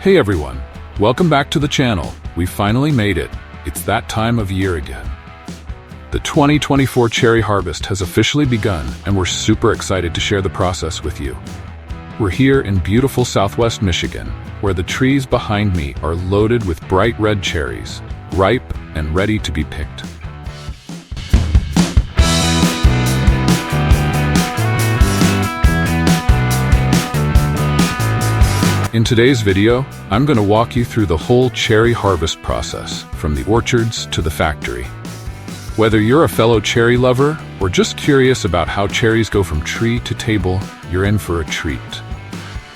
Hey everyone, welcome back to the channel. We finally made it. It's that time of year again. The 2024 cherry harvest has officially begun, and we're super excited to share the process with you. We're here in beautiful Southwest Michigan, where the trees behind me are loaded with bright red cherries, ripe and ready to be picked. In today's video, I'm going to walk you through the whole cherry harvest process, from the orchards to the factory. Whether you're a fellow cherry lover or just curious about how cherries go from tree to table, you're in for a treat.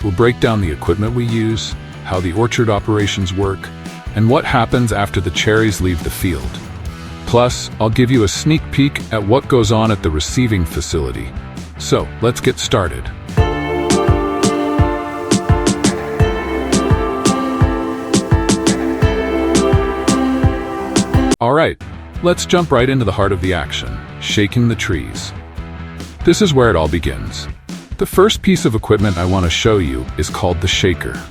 We'll break down the equipment we use, how the orchard operations work, and what happens after the cherries leave the field. Plus, I'll give you a sneak peek at what goes on at the receiving facility. So, let's get started. Alright, let's jump right into the heart of the action, shaking the trees. This is where it all begins. The first piece of equipment I want to show you is called the shaker.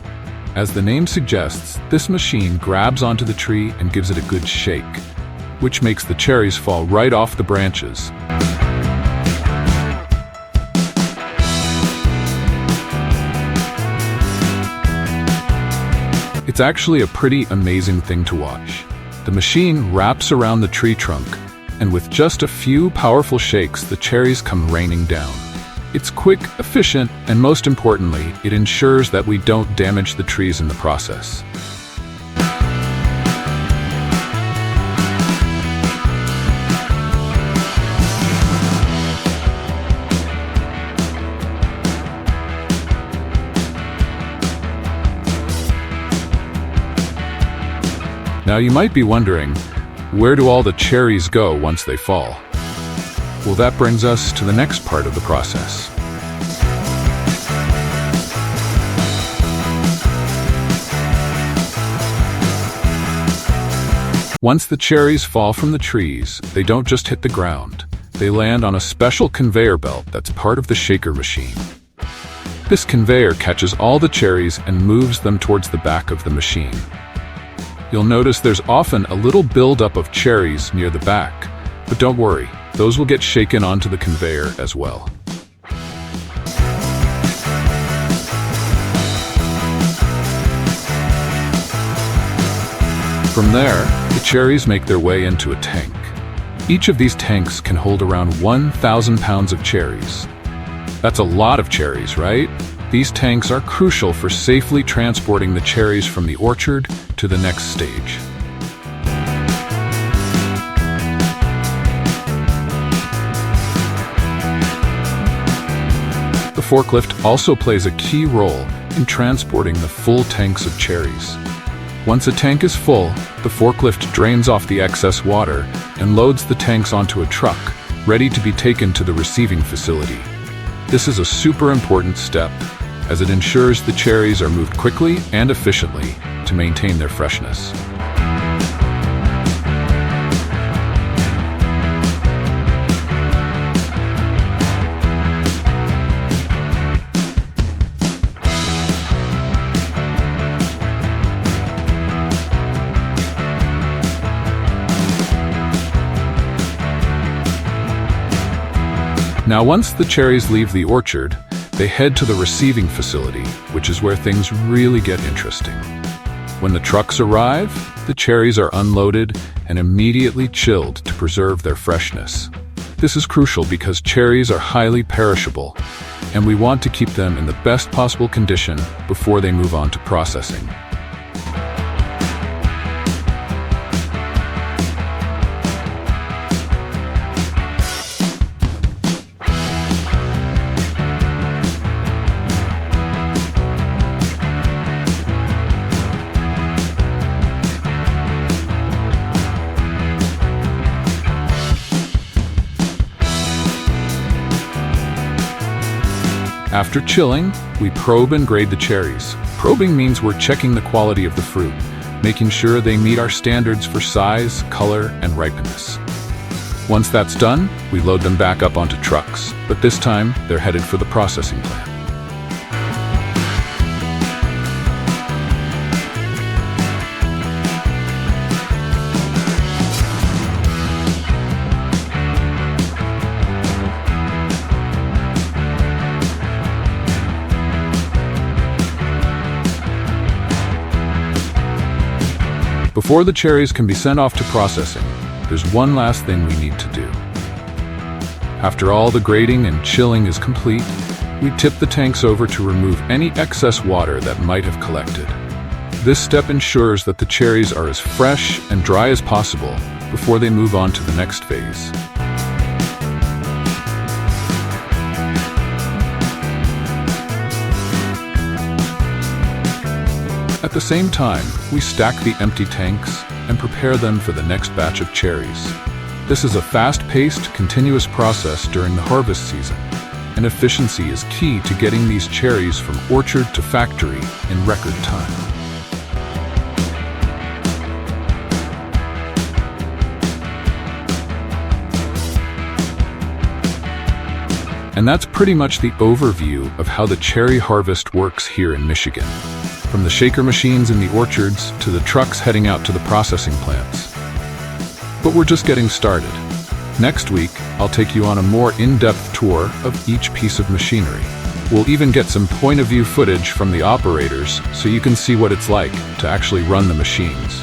As the name suggests, this machine grabs onto the tree and gives it a good shake, which makes the cherries fall right off the branches. It's actually a pretty amazing thing to watch. The machine wraps around the tree trunk, and with just a few powerful shakes, the cherries come raining down. It's quick, efficient, and most importantly, it ensures that we don't damage the trees in the process. Now you might be wondering, where do all the cherries go once they fall? Well, that brings us to the next part of the process. Once the cherries fall from the trees, they don't just hit the ground. They land on a special conveyor belt that's part of the shaker machine. This conveyor catches all the cherries and moves them towards the back of the machine. You'll notice there's often a little buildup of cherries near the back, but don't worry, those will get shaken onto the conveyor as well. From there, the cherries make their way into a tank. Each of these tanks can hold around 1,000 pounds of cherries. That's a lot of cherries, right? These tanks are crucial for safely transporting the cherries from the orchard to the next stage. The forklift also plays a key role in transporting the full tanks of cherries. Once a tank is full, the forklift drains off the excess water and loads the tanks onto a truck, ready to be taken to the receiving facility. This is a super important step, as it ensures the cherries are moved quickly and efficiently to maintain their freshness. Now, once the cherries leave the orchard, they head to the receiving facility, which is where things really get interesting. When the trucks arrive, the cherries are unloaded and immediately chilled to preserve their freshness. This is crucial because cherries are highly perishable, and we want to keep them in the best possible condition before they move on to processing. After chilling, we probe and grade the cherries. Probing means we're checking the quality of the fruit, making sure they meet our standards for size, color, and ripeness. Once that's done, we load them back up onto trucks, but this time they're headed for the processing plant. Before the cherries can be sent off to processing, there's one last thing we need to do. After all the grading and chilling is complete, we tip the tanks over to remove any excess water that might have collected. This step ensures that the cherries are as fresh and dry as possible before they move on to the next phase. At the same time, we stack the empty tanks and prepare them for the next batch of cherries. This is a fast-paced, continuous process during the harvest season, and efficiency is key to getting these cherries from orchard to factory in record time. And that's pretty much the overview of how the cherry harvest works here in Michigan. From the shaker machines in the orchards to the trucks heading out to the processing plants. But we're just getting started. Next week, I'll take you on a more in-depth tour of each piece of machinery. We'll even get some point-of-view footage from the operators so you can see what it's like to actually run the machines.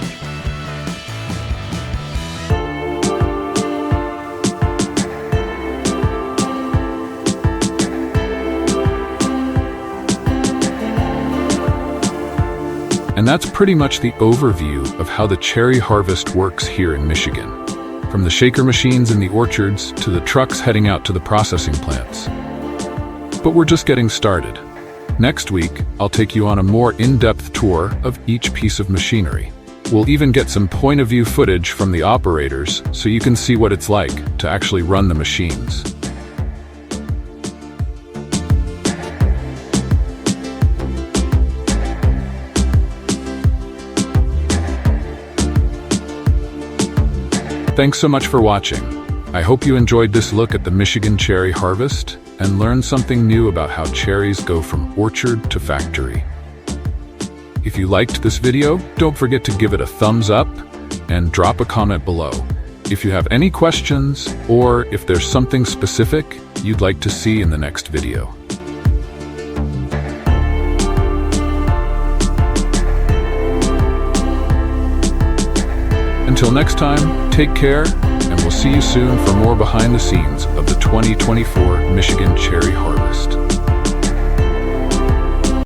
And that's pretty much the overview of how the cherry harvest works here in Michigan. From the shaker machines in the orchards to the trucks heading out to the processing plants. But we're just getting started. Next week, I'll take you on a more in-depth tour of each piece of machinery. We'll even get some point-of-view footage from the operators so you can see what it's like to actually run the machines. Thanks so much for watching. I hope you enjoyed this look at the Michigan cherry harvest and learned something new about how cherries go from orchard to factory. If you liked this video, don't forget to give it a thumbs up and drop a comment below. If you have any questions or if there's something specific you'd like to see in the next video. Until next time, take care, and we'll see you soon for more behind the scenes of the 2024 Michigan Cherry Harvest.